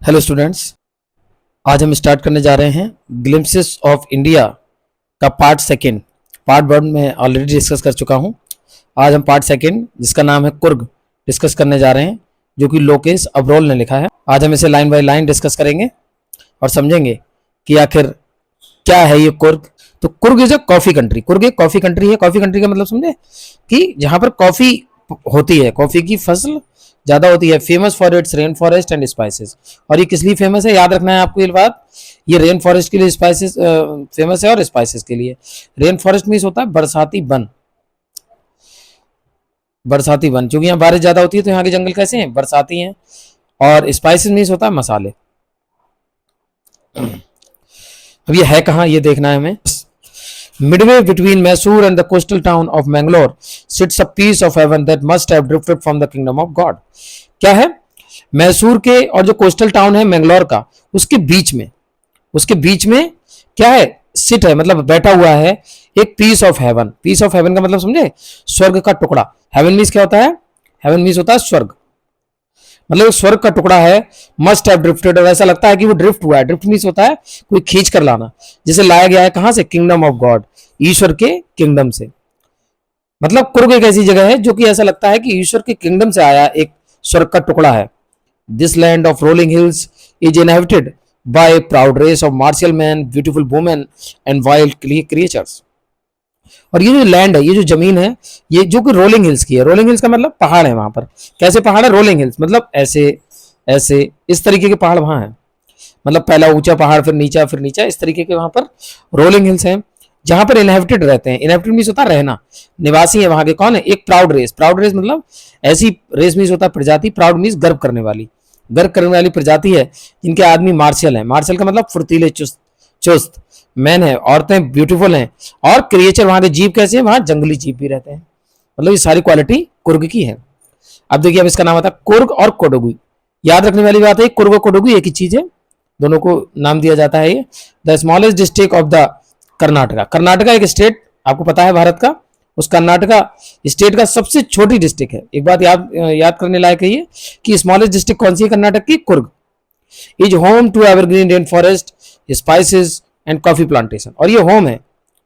Hello students, आज हम start करने जा रहे हैं ग्लिम्पसेस ऑफ इंडिया का पार्ट सेकेंड। पार्ट वन में ऑलरेडी डिस्कस कर चुका हूं। आज हम पार्ट सेकेंड, जिसका नाम है कुर्ग, डिस्कस करने जा रहे हैं, जो कि लोकेश अब्रोल ने लिखा है। आज हम इसे लाइन बाय लाइन डिस्कस करेंगे और समझेंगे कि आखिर क्या है ये कुर्ग। तो Coorg is a coffee country. Coorg एक कॉफी कंट्री है। कॉफी कंट्री का मतलब समझे कि जहां पर कॉफी होती है, कॉफी की फसल ज्यादा होती है। Famous for its rain forest and spices. और ये किस लिए फेमस है, याद रखना है आपको ये बात। ये रेन फॉरेस्ट के लिए स्पाइसेस फेमस है और स्पाइसेस के लिए। रेन फॉरेस्ट मीन्स होता है बरसाती वन। बरसाती वन, क्योंकि यहाँ बारिश ज्यादा होती है तो यहाँ के जंगल कैसे हैं, बरसाती हैं। और स्पाइसेस मीन्स होता है मसाले। अब ये है कहाँ, ये देखना है हमें। Midway between Mysore and the coastal town of Mangalore sits a piece of heaven that must have drifted from the kingdom of God. क्या है, मैसूर के और जो कोस्टल टाउन है मैंगलोर का, उसके बीच में क्या है, सिट है, मतलब बैठा हुआ है एक piece of heaven. Piece of heaven का मतलब समझे, स्वर्ग का टुकड़ा। हेवन मीन्स क्या होता है, हेवन मीन्स होता है स्वर्ग, मतलब स्वर्ग का टुकड़ा है। मस्ट हैव ड्रिफ्टेड, और ऐसा लगता है कि वो ड्रिफ्ट हुआ है। ड्रिफ्ट मीन्स होता है कोई खींच कर लाना, जिसे लाया गया है कहां से, किंगडम ऑफ गॉड, ईश्वर के किंगडम से। मतलब कुर्ग एक ऐसी जगह है जो कि ऐसा लगता है कि ईश्वर के किंगडम से आया एक स्वर्ग का टुकड़ा है। This land of rolling hills is inhabited by proud race of martial man, beautiful women and wild creatures. और ये जो लैंड है, ये जो जमीन है, ये जो कि रोलिंग हिल्स की है। रोलिंग हिल्स का मतलब पहाड़ है वहां पर। कैसे पहाड़ है, रोलिंग हिल्स मतलब ऐसे ऐसे इस तरीके के पहाड़ वहां है। मतलब पहला ऊंचा पहाड़, फिर नीचा, फिर नीचा, इस तरीके के वहां पर रोलिंग हिल्स हैं, जहां पर इनहेबिटेड रहते हैं। इनहेबिटेड मीन्स होता है रहना, निवासी है वहां के। कौन है, एक प्राउड रेस। प्राउड रेस मतलब ऐसी रेस मीन्स होता है प्रजाति। प्राउड मीन्स गर्व करने वाली, गर्व करने वाली प्रजाति है, जिनके आदमी मार्शल है। मार्शल का मतलब फुर्तीले, चुस्त चुस्त। मैन है, औरतें ब्यूटीफुल हैं, और क्रिएचर वहां के जीव कैसे हैं, वहां जंगली जीव भी रहते हैं। मतलब ये सारी क्वालिटी कुर्ग की है। अब देखिए, अब इसका नाम आता है कुर्ग और कोडगु। याद रखने वाली बात है, कुर्ग और कोडगु एक ही चीज है, दोनों को नाम दिया जाता है। ये the smallest district of the Karnataka. Karnataka एक स्टेट आपको पता है भारत का, उस कर्नाटका स्टेट का सबसे छोटी डिस्ट्रिक्ट है। एक बात याद करने लायक है ये कि स्मॉलेस्ट डिस्ट्रिक्ट कौन सी है कर्नाटक की, Coorg. Is home to evergreen rain forest, spices and coffee plantation. और ये होम है,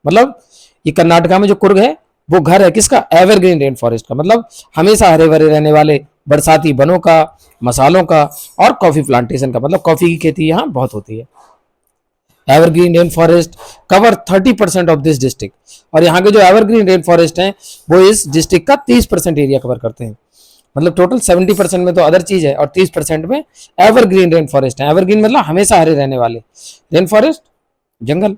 मतलब ये कर्नाटका में जो कुर्ग है वो घर है किसका, एवरग्रीन रेन फॉरेस्ट का, मतलब हमेशा हरे भरे रहने वाले बरसाती वनों का, मसालों का, और कॉफी प्लांटेशन का, मतलब कॉफी की खेती यहाँ बहुत होती है। Evergreen rain forest cover 30% of this district. और यहाँ के जो एवरग्रीन रेन फॉरेस्ट हैं वो इस डिस्ट्रिक्ट का 30% एरिया कवर करते हैं। मतलब टोटल 70% में तो अदर चीज है और 30% में एवरग्रीन रेन फॉरेस्ट है। एवरग्रीन मतलब हमेशा हरे रहने वाले, रेन फॉरेस्ट जंगल।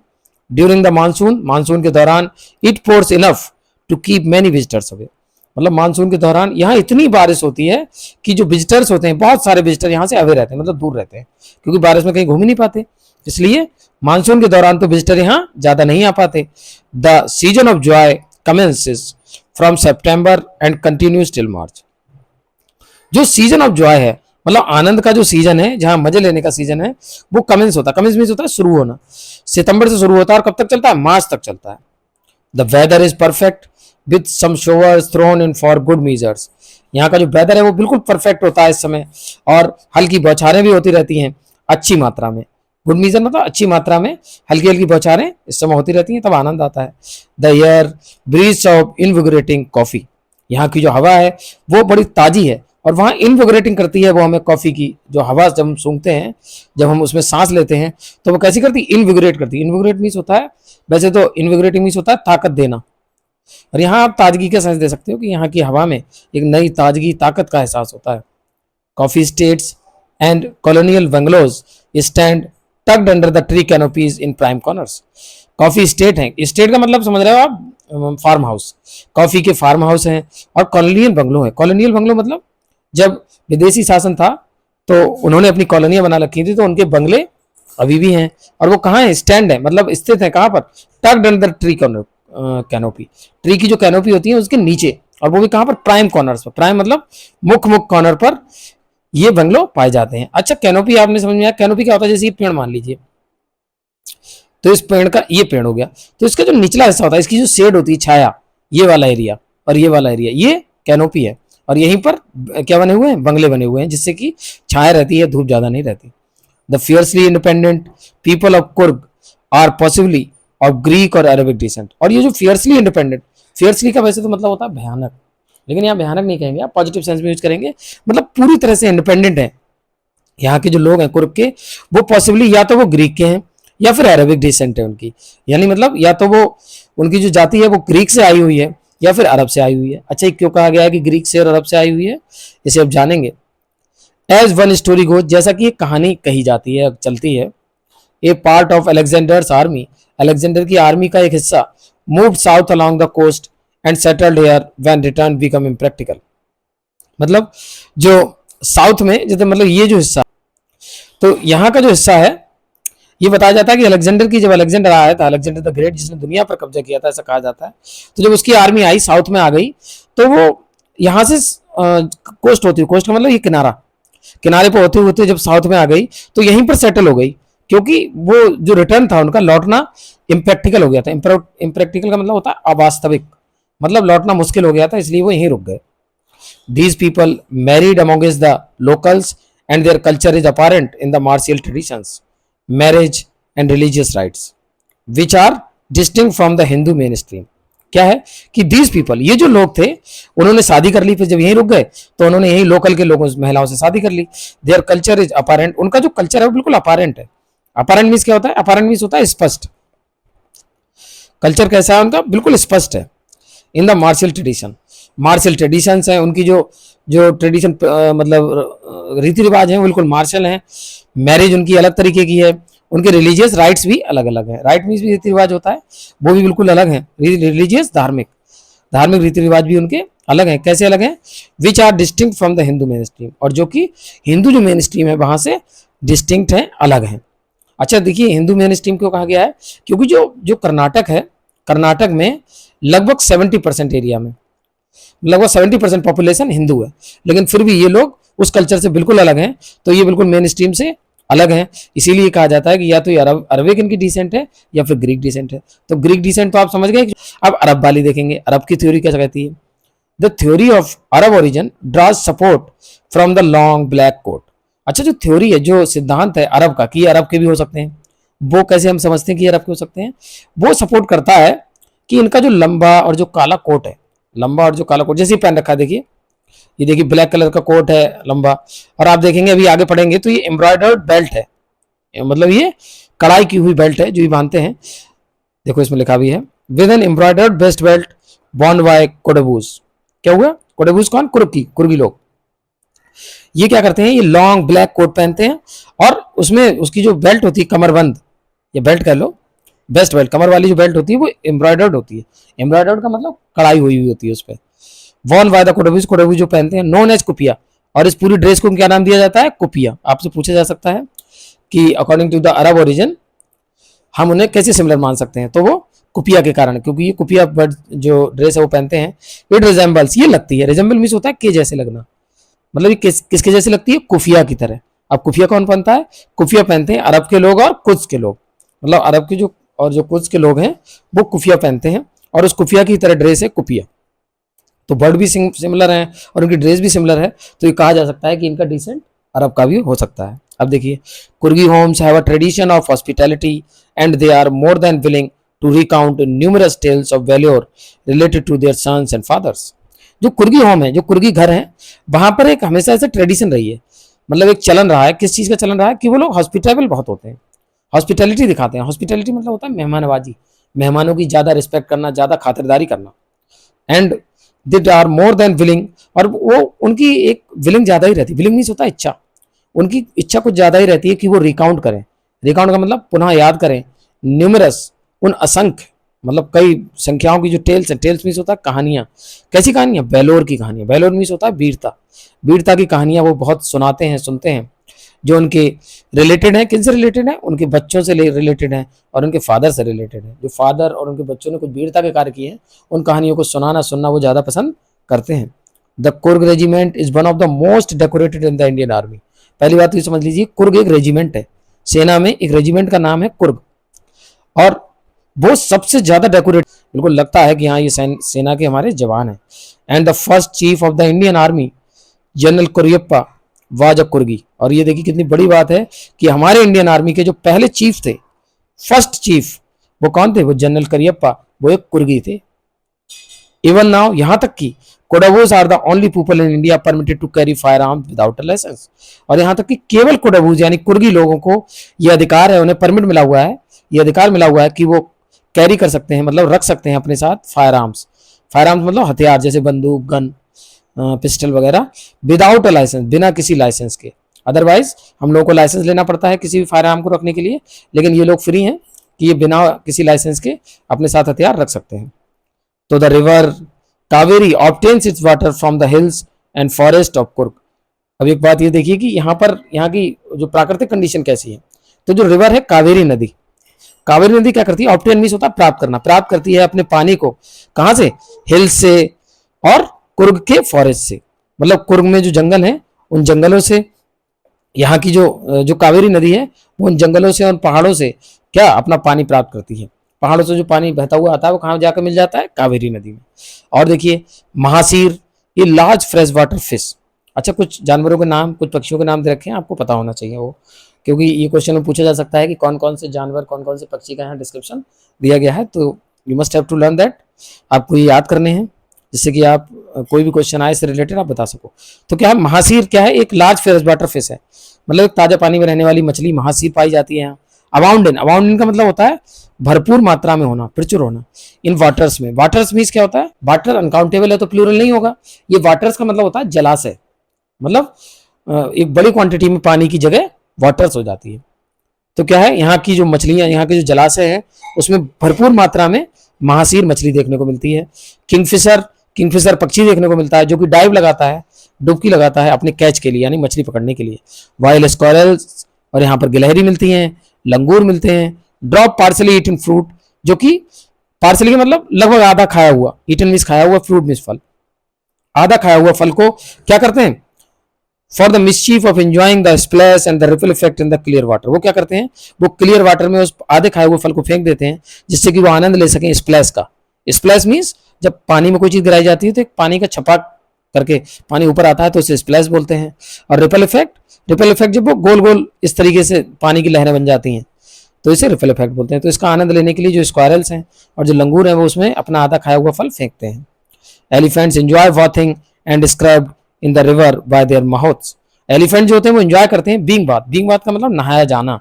ड्यूरिंग द मानसून, मानसून के दौरान, it pours enough to keep many visitors away. मतलब मानसून के दौरान यहाँ इतनी बारिश होती है कि जो विजिटर्स होते हैं, बहुत सारे विजिटर यहाँ से अवे रहते हैं, मतलब दूर रहते हैं, क्योंकि बारिश में कहीं घूम ही नहीं पाते। इसलिए मानसून के दौरान तो विजिटर यहाँ ज्यादा नहीं आ पाते। The season of Joy commences from September and continues till March. जो सीजन ऑफ जॉय है, मतलब आनंद का जो सीजन है, जहां मजे लेने का सीजन है, वो कमेंस होता है। कमेंस मीन्स होता है शुरू होना। सितंबर से शुरू होता है और कब तक चलता है, मार्च तक चलता है। The weather is perfect with some showers thrown in for good measures. यहाँ का जो वेदर है वो बिल्कुल परफेक्ट होता है इस समय, और हल्की बौछारें भी होती रहती हैं अच्छी मात्रा में। गुड मीजर मतलब अच्छी मात्रा में हल्की हल्की बौछारें इस समय होती रहती हैं, तब आनंद आता है। The air breeze of invigorating coffee. यहाँ की जो हवा है वो बड़ी ताजी है, और वहां इनविगोरेटिंग करती है वो हमें। कॉफी की जो हवा जब हम सूंघते हैं, जब हम उसमें सांस लेते हैं, तो वो कैसी करती है, इनविगोरेट करती है। इनविगोरेट मीन्स होता है, वैसे तो इनविगोरेटिंग मीन्स होता है ताकत देना, और यहाँ आप ताजगी का सेंस दे सकते हो कि यहाँ की हवा में एक नई ताजगी, ताकत का एहसास होता है। Coffee estates and colonial bungalows stand tucked under the tree canopies in prime corners. Coffee estate है, स्टेट का मतलब समझ रहे हो आप, फार्म हाउस। कॉफी के फार्म हाउस हैं और कॉलोनियल बंगलो है। कॉलोनियल बंगलो मतलब जब विदेशी शासन था तो उन्होंने अपनी कॉलोनियां बना रखी थी, तो उनके बंगले अभी भी हैं। और वो कहाँ है, स्टैंड है, मतलब स्थित है कहाँ पर, tucked under tree canopy. Tree की जो कैनोपी होती है उसके नीचे, और वो भी कहाँ पर, प्राइम कॉर्नर्स पर। प्राइम मतलब मुख्य कॉर्नर पर ये बंगलो पाए जाते हैं। अच्छा, कैनोपी आपने समझ में आया। कैनोपी क्या होता है, जैसे ये पेड़ मान लीजिए, तो इस पेड़ का ये पेड़ हो गया, तो इसका जो निचला हिस्सा होता है, इसकी जो शेड होती है, छाया, ये वाला एरिया और ये वाला एरिया, ये कैनोपी है। और यहीं पर क्या बने हुए हैं, बंगले बने हुए हैं, जिससे कि छाया रहती है, धूप ज्यादा नहीं रहती। The fiercely independent people of Coorg are possibly of Greek और अरेबिक डिसेंट। और ये जो फियर्सली इंडिपेंडेंट, फियर्सली का वैसे तो मतलब होता है भयानक, लेकिन यहाँ भयानक नहीं कहेंगे, आप पॉजिटिव सेंस में यूज करेंगे, मतलब पूरी तरह से इंडिपेंडेंट है यहाँ के जो लोग हैं कुर्ग के, वो पॉसिबली या तो वो ग्रीक के हैं या फिर अरेबिक डिसेंट है उनकी, यानी मतलब या तो वो उनकी जो जाति है वो ग्रीक से आई हुई है या फिर अरब से आई हुई है। अच्छा, क्यों कहा गया है कि ग्रीक से और अरब से आई हुई है, इसे अब जानेंगे। एज वन स्टोरी गोज, जैसा कि एक कहानी कही जाती है, चलती है, a part of Alexander's army, Alexander की आर्मी का एक हिस्सा move south along the coast and settled here when return become impractical. मतलब जो साउथ में, जैसे मतलब ये जो हिस्सा, तो यहाँ का जो हिस्सा है, ये बताया जाता है कि अलेक्जेंडर की, जब अलेक्जेंडर आया था, अलेक्जेंडर द ग्रेट, जिसने दुनिया पर कब्जा किया था ऐसा कहा जाता है, तो जब उसकी आर्मी आई साउथ में आ गई, तो वो यहाँ से कोस्ट होती है, कोस्ट का मतलब ये किनारा, किनारे पर होते होते जब साउथ में आ गई तो यहीं पर सेटल हो गई, क्योंकि वो जो रिटर्न था उनका, लौटना इम्प्रैक्टिकल हो गया था। इम्प्रैक्टिकल का मतलब होता है अवास्तविक, मतलब लौटना मुश्किल हो गया था, इसलिए वो यहीं रुक गए। These people married amongst the locals and their culture is apparent in the martial traditions, marriage and religious rites, which are distinct from the Hindu mainstream। क्या है कि these people, ये जो लोग थे, उन्होंने शादी कर ली, फिर जब यहीं रुक गए तो उन्होंने यहीं लोकल के लोगों महिलाओं से शादी कर ली। Their culture is apparent, उनका जो कल्चर है वो बिल्कुल अपैरेंट है। अपैरेंट मीन्स क्या होता है? अपैरेंट मीन्स होता है स्पष्ट। कल्चर कैसा है उनका? बिल्कुल स्पष्ट है। In the martial tradition, martial traditions हैं उनकी, जो जो ट्रेडिशन मतलब रीति रिवाज हैं बिल्कुल मार्शल हैं। मैरिज उनकी अलग तरीके की है, उनके रिलीजियस राइट्स भी अलग अलग है। राइट मीन्स भी रीति रिवाज होता है, वो भी बिल्कुल अलग है। रिलीजियस धार्मिक, धार्मिक रीति रिवाज भी उनके अलग हैं। कैसे अलग हैं? Which are distinct from the Hindu mainstream, और जो कि हिंदू जो मेन स्ट्रीम है वहां से डिस्टिंक्ट है, अलग हैं। अच्छा देखिए, हिंदू मेन स्ट्रीम क्यों कहा गया है? क्योंकि जो जो कर्नाटक है, कर्नाटक में लगभग 70% एरिया में, लगभग 70% पॉपुलेशन हिंदू है, लेकिन फिर भी ये लोग उस कल्चर से बिल्कुल अलग हैं, तो ये बिल्कुल मेन स्ट्रीम से अलग हैं। इसीलिए कहा जाता है कि या तो ये अरबिक इनकी डिसेंट है या फिर ग्रीक डिसेंट है। तो ग्रीक डिसेंट तो आप समझ गए। अब अरब वाली देखेंगे, अरब की थ्योरी क्या कहती है? The theory of Arab origin draws support from the long black coat. अच्छा, जो थ्योरी है, जो सिद्धांत है अरब का कि अरब के भी हो सकते हैं, वो कैसे हम समझते हैं कि अरब के हो सकते हैं? वो सपोर्ट करता है कि इनका जो लंबा और जो काला कोट है, लंबा और जो काला कोट जैसे पहन रखा है, देखिए ये देखिए ब्लैक कलर का कोट है लंबा, और आप देखेंगे अभी आगे पढ़ेंगे तो ये एम्ब्रॉयडर्ड बेल्ट है, मतलब ये कढ़ाई की हुई बेल्ट है जो ये बांधते हैं। देखो इसमें लिखा भी है, with an embroidered waist belt bond by कोडेबूज। क्या हुआ? कोडेबूज कौन? कुर्गी लोग। ये क्या करते हैं? ये लॉन्ग ब्लैक कोट पहनते हैं, और उसमें उसकी जो बेल्ट होती है कमरबंद, ये बेल्ट कह लो, वेस्ट बेल्ट, कमर वाली जो बेल्ट होती है वो एम्ब्रॉयडर्ड होती है। एम्ब्रॉयडर्ड का मतलब कढ़ाई हुई हुई होती है उस पर। वॉन बाय द कोडेबूज, कोडेबूज जो पहनते हैं, नोन एज कुपिया, और इस पूरी ड्रेस को क्या नाम दिया जाता है? कुपिया। आपसे पूछा जा सकता है कि according to the Arab origin हम उन्हें कैसे सिमिलर मान सकते हैं? तो वो कुपिया के कारण, क्योंकि ये कुपिया बर्ड जो ड्रेस है वो पहनते हैं। इट रिजेंबल्स, ये लगती है, रिजेंबल मीन्स होता है के जैसे लगना, मतलब ये किसके जैसे लगती है? कुफिया की तरह। अब कुफिया कौन पहनता है? कुफिया पहनते हैं अरब के लोग और कुछ के लोग, मतलब अरब के जो और जो कुछ के लोग हैं वो कुफिया पहनते हैं, और उस कुफिया की तरह ड्रेस है कुपिया। तो बर्ड भी सिमिलर है और उनकी ड्रेस भी सिमिलर है, तो ये कहा जा सकता है कि इनका डिसेंट अरब का भी हो सकता है। अब देखिए, Coorgi homes have a tradition of hospitality and they are more than willing to recount numerous tales of valour related to their sons and fathers. जो कुर्गी होम है, जो कुर्गी घर है, वहां पर एक हमेशा ऐसा ट्रेडिशन रही है, मतलब एक चलन रहा है। किस चीज का चलन रहा है? कि वो लोग हॉस्पिटेबल बहुत होते हैं, हॉस्पिटैलिटी दिखाते हैं। हॉस्पिटैलिटी मतलब होता है मेहमान नवाजी, मेहमानों की ज्यादा रिस्पेक्ट करना, ज्यादा खातिरदारी करना। And they are more than willing, और वो उनकी एक विलिंग ज्यादा ही रहती है। विलिंग मीन्स होता है इच्छा, उनकी इच्छा कुछ ज्यादा ही रहती है कि वो रिकाउंट करें। रिकाउंट का मतलब पुनः याद करें। न्यूमरस, उन असंख्य, मतलब कई संख्याओं की जो टेल्स है, टेल्स मीन्स होता है कहानियां। कैसी कहानियां? वैलोर की कहानियां। वैलोर मीन्स होता है वीरता, वीरता की कहानियां वो बहुत सुनाते हैं, सुनते हैं, जो उनके रिलेटेड है। किन से रिलेटेड है? उनके बच्चों से रिलेटेड है और उनके फादर से रिलेटेड है। जो फादर और उनके बच्चों ने कुछ वीरता के कार्य किए हैं, उन कहानियों को सुनाना, सुनना वो ज्यादा पसंद करते हैं। The Coorg regiment is one of the most decorated in the Indian army. पहली बात तो ये समझ लीजिए, कुर्ग एक रेजिमेंट है, सेना में एक रेजिमेंट का नाम है कुर्ग, और वो सबसे ज्यादा डेकोरेट, बिल्कुल लगता है कि हाँ ये सेना के हमारे जवान हैं। And the first chief of the Indian army general Cariappa was a Coorgi. और ये देखिए कितनी बड़ी बात है कि हमारे इंडियन आर्मी के जो पहले चीफ थे, फर्स्ट चीफ, वो कौन थे? वो जनरल करियप्पा, वो एक कुर्गी थे। इवन नाउ, यहां तक कि Kodavas are the only people in India permitted to carry firearm without a licence. और यहां तक कि केवल कोडावोज यानी कुर्गी लोगों को यह अधिकार है, उन्हें परमिट मिला हुआ है, यह अधिकार मिला हुआ है कि वो कैरी कर सकते हैं, मतलब रख सकते हैं अपने साथ फायर आर्म्स। फायर आर्म्स मतलब हथियार, जैसे बंदूक, गन, पिस्टल वगैरह, विदाउट अ लाइसेंस, बिना किसी लाइसेंस के। अदरवाइज हम लोगों को लाइसेंस लेना पड़ता है किसी भी फायर आर्म को रखने के लिए, लेकिन ये लोग फ्री हैं कि ये बिना किसी लाइसेंस के अपने साथ हथियार रख सकते हैं। तो the river Kaveri obtains it's water from the hills and forest of Coorg. अब एक बात ये देखिए कि यहाँ पर, यहाँ की जो प्राकृतिक कंडीशन कैसी है। तो जो रिवर है कावेरी नदी, कावेरी नदी क्या करती है? ऑब्टेन मीन्स होता है प्राप्त करना, प्राप्त करती है अपने पानी को कहां से? हिल्स से और कुर्ग के फॉरेस्ट से। मतलब कुर्ग में जो जंगल है, उन जंगलों से यहाँ की जो कावेरी नदी है, वो उन जंगलों से और पहाड़ों से क्या अपना पानी प्राप्त करती है। पहाड़ों से जो पानी बहता हुआ आता है वो कहाँ जाकर मिल जाता है? कावेरी नदी में। और देखिए महासीर, ये लार्ज फ्रेश वाटर फिश। अच्छा, कुछ जानवरों के नाम, कुछ पक्षियों के नाम दे रखे हैं, आपको पता होना चाहिए वो, क्योंकि ये क्वेश्चन में पूछा जा सकता है कि कौन कौन से जानवर, कौन कौन से पक्षी का यहाँ डिस्क्रिप्शन दिया गया है। तो you must have to learn that, आपको ये याद करने हैं, जिससे कि आप कोई भी क्वेश्चन आए इससे रिलेटेड आप बता सको। तो क्या है महासीर? क्या है? एक लार्ज फ्रेश वाटर फिश है, मतलब एक ताजा पानी में रहने वाली मछली महासीर पाई जाती है यहाँ। अबाउंड इन, अबाउंड इन का मतलब होता है भरपूर मात्रा में होना, प्रचुर होना। इन वाटर्स में, वाटर्स मीन्स क्या होता है? वाटर अनकाउंटेबल है तो प्लूरल नहीं होगा। ये वाटर्स का मतलब होता है जलाशय, मतलब एक बड़ी क्वांटिटी में पानी की जगह वाटर्स हो जाती है। तो क्या है, यहाँ की जो मछलियां, यहाँ के जो जलाशय है, उसमें भरपूर मात्रा में महासीर मछली देखने को मिलती है। किंगफिशर, किंगफिशर पक्षी देखने को मिलता है जो कि डाइव लगाता है, डुबकी लगाता है अपने कैच के लिए, यानी मछली पकड़ने के लिए। वाइल्ड स्क्वायरल्स, और यहाँ पर गिलहरी मिलती हैं, लंगूर मिलते हैं। ड्रॉप पार्सली ईटन फ्रूट, जो कि पार्सली का मतलब लगभग आधा खाया हुआ, ईटन मीन्स खाया हुआ, फ्रूट मीन्स फल, आधा खाया हुआ फल को क्या करते हैं? For the mischief of enjoying the splash and the ripple effect in the clear water, वो क्या करते हैं? वो क्लियर वाटर में उस आधे खाए हुए फल को फेंक देते हैं, जिससे कि वो आनंद ले सकें स्प्लैश का। स्प्लैश मीन्स जब पानी में कोई चीज गिराई जाती है तो एक पानी का छपाक करके पानी ऊपर आता है, तो उसे स्प्लैश बोलते हैं। और रिपल इफेक्ट, रिपल इफेक्ट जब वो गोल गोल इस तरीके से पानी की लहरें बन जाती हैं, तो इसे रिपल इफेक्ट बोलते हैं। तो इसका आनंद लेने के लिए जो स्क्वायरल्स हैं और जो लंगूर हैं, वो उसमें अपना आधा खाया हुआ फल फेंकते हैं। Elephants enjoy bathing and scrubbed in the river by their mouths. Elephant जो होते हैं वो एंजॉय करते हैं बीइंग बाथ, बीइंग बाथ का मतलब नहाया जाना।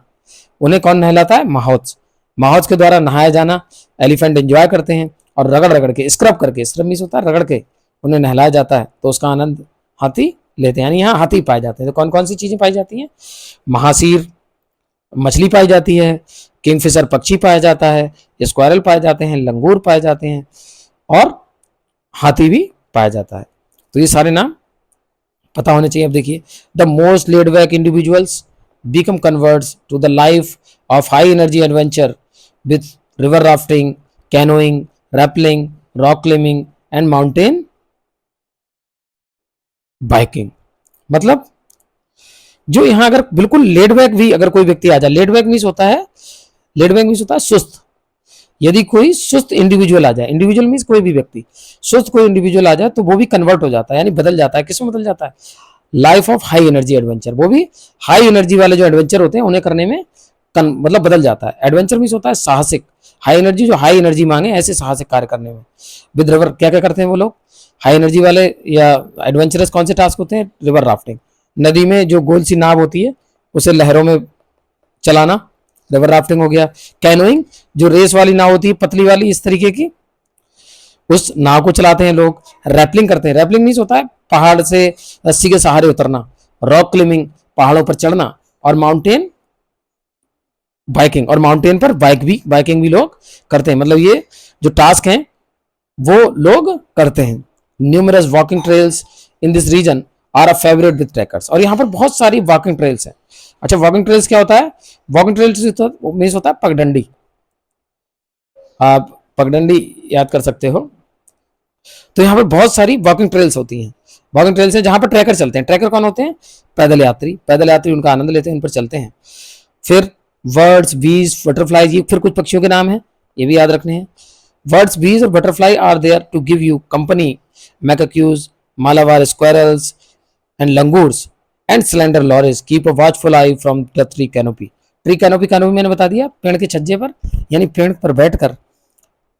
उन्हें कौन नहलाता है? माउथ्स, माउथ्स के द्वारा नहाया जाना एलिफेंट एंजॉय करते हैं। और रगड़ रगड़ के, स्क्रब करके, स्क्रब मीन्स होता है रगड़ के, उन्हें नहलाया जाता है, तो उसका आनंद हाथी लेते हैं। यानी यहाँ हाथी पाए जाते हैं। तो कौन कौन सी चीजें पाई जाती हैं? महासीर मछली पाई जाती है, किंगफिशर पक्षी पाया जाता है, स्क्वायरल पाए जाते हैं, लंगूर पाए जाते हैं, और हाथी भी पाया जाता है। तो ये सारे नाम पता होने चाहिए। अब देखिए, the most laid back individuals become converts to the life of high energy adventure with river rafting, canoeing, rappelling, rock climbing and mountain biking. मतलब जो यहाँ अगर बिल्कुल लेड बैक भी अगर कोई व्यक्ति आ जाए, लेड बैक मीन्स होता है, लेड बैक मीन्स होता है सुस्त। यदि कोई सुस्त इंडिविजुअल आ जाए, इंडिविजुअल मीन्स कोई भी व्यक्ति, सुस्त कोई इंडिविजुअल आ जाए, तो वो भी कन्वर्ट हो जाता है, यानी बदल जाता है। किसमें बदल जाता है? Life of high energy adventure. वो भी हाई एनर्जी वाले जो एडवेंचर होते हैं उन्हें करने में मतलब बदल जाता है। एडवेंचर मीन्स होता है साहसिक, हाई एनर्जी, जो हाई एनर्जी मांगे ऐसे साहसिक कार्य करने में। विद रिवर क्या क्या करते हैं वो लोग? हाई एनर्जी वाले या एडवेंचरस कौन से टास्क होते हैं? रिवर राफ्टिंग, नदी में जो गोल सी नाव होती है उसे लहरों में चलाना, रिवर राफ्टिंग हो गया। कैनोइंग, जो रेस वाली नाव होती है पतली वाली इस तरीके की, उस नाव को चलाते हैं लोग। रैपलिंग करते हैं, रैपलिंग मीन्स होता है पहाड़ से रस्सी के सहारे उतरना। रॉक क्लाइंबिंग, पहाड़ों पर चढ़ना। और माउंटेन बाइकिंग, और माउंटेन पर बाइकिंग भी लोग करते हैं। मतलब ये जो टास्क हैं वो लोग करते हैं। Numerous walking trails in this region are a favourite with trackers, और यहाँ पर बहुत सारी वॉकिंग ट्रेल्स हैं। अच्छा, वॉकिंग ट्रेल्स क्या होता है? वॉकिंग ट्रेल्स मीन्स होता है पगडंडी। आप पगडंडी याद कर सकते हो। तो यहाँ पर बहुत सारी वॉकिंग ट्रेल्स होती हैं। वॉकिंग ट्रेल्स है जहां पर ट्रैकर चलते हैं। ट्रैकर कौन होते हैं? पैदल यात्री। पैदल यात्री उनका आनंद लेते हैं, उन पर चलते हैं। फिर बर्ड्स, बीज, बटरफ्लाईज, ये फिर कुछ पक्षियों के नाम हैं, ये भी याद रखने हैं। बर्ड्स, बीज और butterfly are there to give you company. Macaques, Malabar squirrels and langurs and slender lorises keep a watchful eye from the tree canopy. Tree canopy, canopy मैंने बता दिया, पेड़ के छज्जे पर, यानी पेड़ पर बैठकर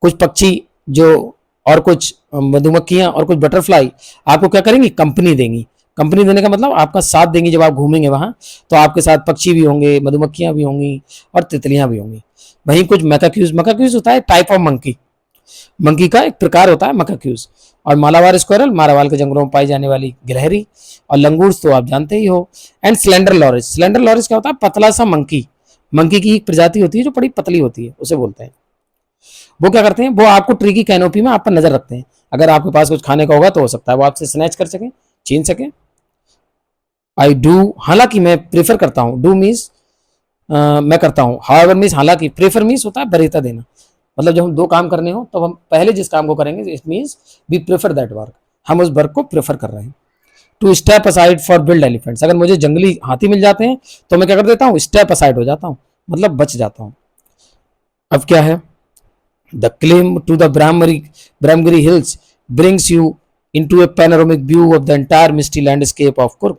कुछ पक्षी जो, और कुछ मधुमक्खियां और कुछ बटरफ्लाई आपको क्या करेंगी, कंपनी देंगी। कंपनी देने का मतलब आपका साथ देंगी। जब आप घूमेंगे वहां तो आपके साथ पक्षी भी होंगे, मधुमक्खियां भी होंगी और तितलियां भी होंगी। वहीं कुछ मैकाक्यूज, मैकाक्यूज होता है टाइप ऑफ मंकी, मंकी का एक प्रकार होता है मैकाक्यूज। और मालाबार स्क्वायरल, मालाबार के जंगलों में पाई जाने वाली गिलहरी। और लंगूर्स तो आप जानते ही हो। And slender loris, slender loris क्या होता है, पतला सा मंकी। मंकी की एक प्रजाति होती है जो बड़ी पतली होती है, उसे बोलते हैं। वो क्या करते हैं, वो आपको ट्री की कैनोपी में आप पर नजर रखते हैं। अगर आपके पास कुछ खाने का होगा तो हो सकता है वो आपसे स्नैच कर सकें, छीन सकें। आई डू, हालांकि मैं प्रेफर करता हूँ, डू मीन्स मैं करता हूँ, हाउएवर मीन्स हालांकि, प्रेफर मीन्स होता है वरीयता देना। मतलब जब हम दो काम करने हो तो हम पहले जिस काम को करेंगे, it means we prefer that work, हम उस वर्क को प्रेफर कर रहे हैं। To step aside for build elephants, अगर मुझे जंगली हाथी मिल जाते हैं तो मैं क्या कर देता हूँ, स्टेप असाइड हो जाता हूँ, मतलब बच जाता हूँ। अब क्या है, the claim to the Brahmagiri hills brings you into a panoramic view of the entire misty landscape of Coorg.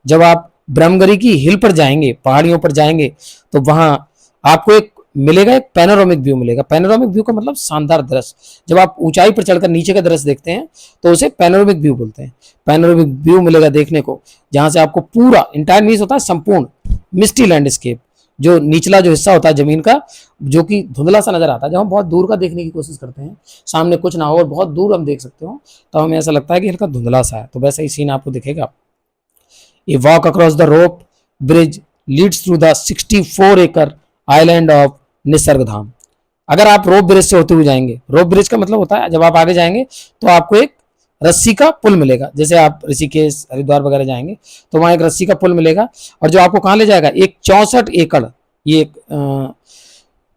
जब आप ब्रह्मगिरी की हिल पर जाएंगे, पहाड़ियों पर जाएंगे, तो वहां आपको एक मिलेगा, एक पैनोरामिक व्यू मिलेगा। पैनोरामिक व्यू का मतलब शानदार दृश्य। जब आप ऊंचाई पर चढ़कर नीचे का दृश्य देखते हैं तो उसे पैनोरामिक व्यू बोलते हैं। पैनोरामिक व्यू मिलेगा देखने को, जहां से आपको पूरा, इंटायर मीन्स होता है संपूर्ण, मिस्टी लैंडस्केप, जो निचला जो हिस्सा होता है जमीन का, जो कि धुंधला सा नजर आता है। जब हम बहुत दूर का देखने की कोशिश करते हैं, सामने कुछ ना हो और बहुत दूर हम देख सकते हो, तो हमें ऐसा लगता है कि हल्का धुंधला सा है, तो वैसा ही सीन आपको दिखेगा। A walk across the rope bridge leads through the 64-acre island of निसर्गधाम। अगर आप रोप ब्रिज से होते हुए जाएंगे, रोप ब्रिज का मतलब होता है जब आप आगे जाएंगे तो आपको एक रस्सी का पुल मिलेगा। जैसे आप ऋषिकेश, हरिद्वार वगैरह जाएंगे तो वहां एक रस्सी का पुल मिलेगा, और जो आपको कहां ले जाएगा, एक 64 एकड़, ये एक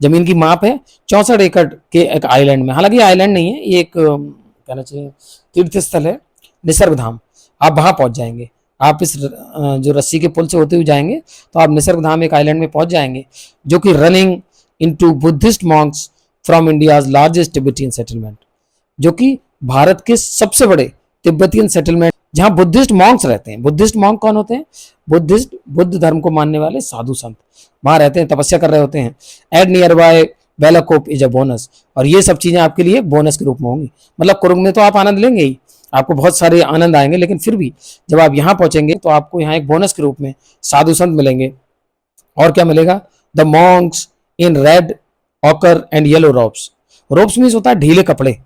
जमीन की माप है, 64 एकड़ के एक आइलैंड में। हालांकि आइलैंड नहीं है, ये एक कहना चाहिए तीर्थ स्थल है, निसर्गधाम। आप वहां पहुंच जाएंगे। आप इस जो रस्सी के पुल से होते हुए जाएंगे तो आप निसर्गधाम एक आइलैंड में पहुंच जाएंगे, जो कि running into Buddhist Monks from India's largest Tibetan settlement, जो कि भारत के सबसे बड़े तिब्बतियन सेटलमेंट, जहां बुद्धिस्ट मॉन्क्स रहते हैं। बुद्धिस्ट मॉन्क कौन होते हैं, बुद्धिस्ट, बुद्ध धर्म को मानने वाले साधु संत वहां रहते हैं, तपस्या कर रहे होते हैं। And nearby Bylakuppe is a bonus, और ये सब चीजें आपके लिए बोनस के रूप में होंगी। मतलब कुर्ग में तो आप आनंद लेंगे ही, आपको बहुत सारे आनंद आएंगे, लेकिन फिर भी जब आप यहाँ पहुंचेंगे तो आपको यहाँ एक बोनस के रूप में साधु संत मिलेंगे। और क्या मिलेगा, the Monks in red occur and yellow ropes. Ropes means होता है ढीले कपड़े,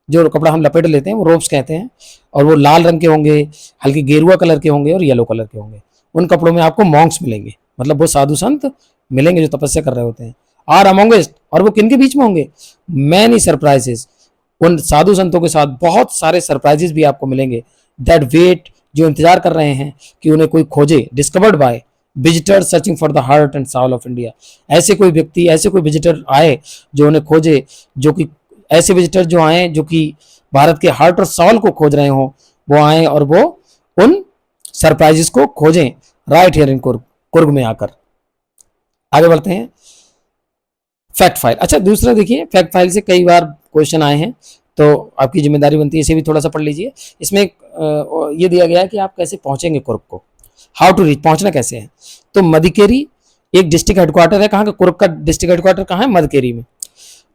जो कपड़ा हम लपेट लेते हैं वो रोब्स कहते हैं, और वो लाल रंग के होंगे, हल्के गेरुआ कलर के होंगे और येलो कलर के होंगे। उन कपड़ों में आपको मॉन्क्स मिलेंगे, मतलब वो साधु संत मिलेंगे जो तपस्या कर रहे होते हैं। आर अमोंगेस्ट, और वो किन के बीच में होंगे, मैनी सरप्राइजेस, उन साधु संतों के साथ बहुत सारे सरप्राइजेस भी आपको मिलेंगे। दैट वेट, जो इंतजार कर रहे हैं कि उन्हें कोई खोजे, discovered by visitor searching for the heart and Saul of India. ऐसे कोई व्यक्ति, ऐसे कोई विजिटर आए जो उन्हें खोजे, जो कि ऐसे विजिटर जो आए जो कि भारत के हार्ट और साउल को खोज रहे हो, वो आए और वो उन सरप्राइजेस को खोजें right here in Coorg, Coorg में आकर। आगे बढ़ते हैं, फैक्ट फाइल। अच्छा, दूसरा देखिए, फैक्ट फाइल से कई बार क्वेश्चन आए हैं, तो आपकी जिम्मेदारी बनती है इसे भी थोड़ा सा पढ़ लीजिए। इसमें ये दिया गया है कि आप कैसे पहुंचेंगे कुर्ग को, हाउ टू रीच, पहुंचना कैसे है। तो मदिकेरी एक डिस्ट्रिक्ट हेडक्वार्टर है, कहाँ का, कुर्ग का डिस्ट्रिक्ट हेडक्वार्टर कहाँ है, मदिकेरी में।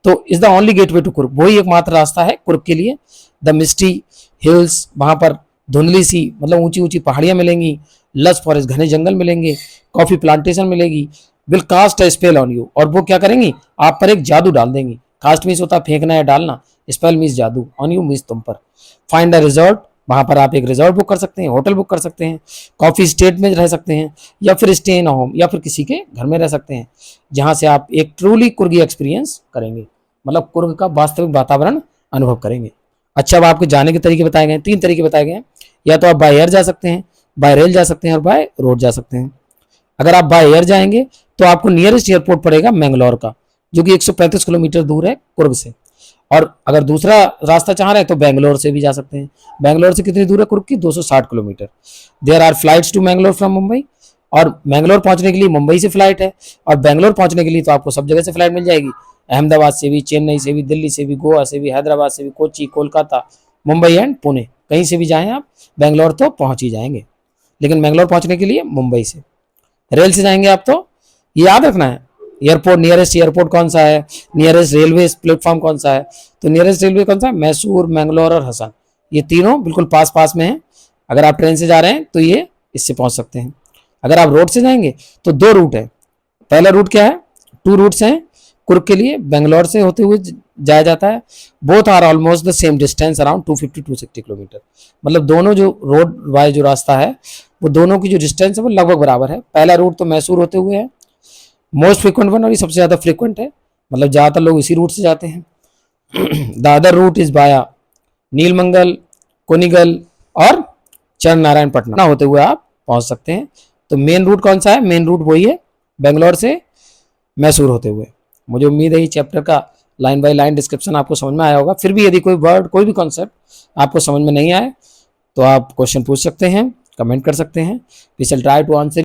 तो is the only gateway to Coorg, वही एकमात्र रास्ता है कुर्ग के लिए। द मिस्टी हिल्स, वहां पर धुंधली सी, मतलब ऊंची ऊंची पहाड़ियां मिलेंगी, लस फॉरेस्ट, घने जंगल मिलेंगे, कॉफी प्लांटेशन मिलेगी, will cast a spell on you, और वो क्या करेंगी, आप पर एक जादू डाल देंगी। कास्ट मीन्स होता है फेंकना या डालना, स्पेल मीन्स जादू, ऑन यू मीन्स तुम पर। फाइंड अ रिजॉर्ट, वहां पर आप एक रिजॉर्ट बुक कर सकते हैं, होटल बुक कर सकते हैं, कॉफी स्टेट में रह सकते हैं, या फिर स्टे इन होम, या फिर किसी के घर में रह सकते हैं, जहां से आप एक ट्रूली कुर्गी एक्सपीरियंस करेंगे, मतलब कुर्ग का वास्तविक वातावरण अनुभव करेंगे। अच्छा, अब आपके जाने के तरीके बताए गए हैं, 3 तरीके बताए गए हैं। या तो आप बाय एयर जा सकते हैं, बाय रेल जा सकते हैं, और बाय रोड जा सकते हैं। अगर आप बाय एयर जाएंगे तो आपको नियरेस्ट एयरपोर्ट पड़ेगा मैंगलोर का, जो कि 135 किलोमीटर दूर है कुर्ग से। और अगर दूसरा रास्ता चाह रहे हैं तो बेंगलोर से भी जा सकते हैं। बेंगलोर से कितनी दूर है कुर्ग की, 260 kilometre. There are flights to Mangalore from Mumbai, और मैंगलोर पहुंचने के लिए मुंबई से फ्लाइट है, और बेंगलोर पहुंचने के लिए तो आपको सब जगह से फ्लाइट मिल जाएगी, अहमदाबाद से भी, चेन्नई से भी, दिल्ली से भी, गोवा से भी, हैदराबाद से भी, कोची, कोलकाता, मुंबई एंड पुणे, कहीं से भी जाएं आप बेंगलोर तो पहुंच ही जाएंगे। लेकिन मैंगलोर पहुंचने के लिए मुंबई से। रेल से जाएंगे आप तो ये याद रखना है, एयरपोर्ट, नियरेस्ट एयरपोर्ट कौन सा है, नियरेस्ट रेलवे प्लेटफॉर्म कौन सा है। तो नियरेस्ट रेलवे कौन सा है, मैसूर, मैंगलोर और हसन, ये तीनों बिल्कुल पास पास में है। अगर आप ट्रेन से जा रहे हैं तो ये इससे पहुंच सकते हैं। अगर आप रोड से जाएंगे तो 2 रूट है। पहला रूट क्या है, 2 रूट्स हैं कुर्ग के लिए, बेंगलोर से होते हुए जाया जाता है। Both are almost the same distance, around 250-260 kilometre. मतलब दोनों जो रोड वाई जो रास्ता है वो दोनों की जो डिस्टेंस है वो लगभग बराबर है। पहला रूट तो मैसूर होते हुए है, मोस्ट फ्रिक्वेंट वन, और ये सबसे ज़्यादा फ्रिक्वेंट है, मतलब ज़्यादातर लोग इसी रूट से जाते हैं। द अदर रूट इज बाया नीलमंगल, कुनिगल और चरण नारायण पटना होते हुए आप पहुंच सकते हैं। तो मेन रूट कौन सा है, मेन रूट वही है बेंगलोर से मैसूर होते हुए। मुझे उम्मीद है ये चैप्टर का लाइन बाय लाइन डिस्क्रिप्शन आपको समझ में आया होगा। फिर भी यदि कोई वर्ड, कोई भी कॉन्सेप्ट आपको समझ में नहीं आए तो आप क्वेश्चन पूछ सकते हैं, कमेंट कर सकते हैं। We shall try to answer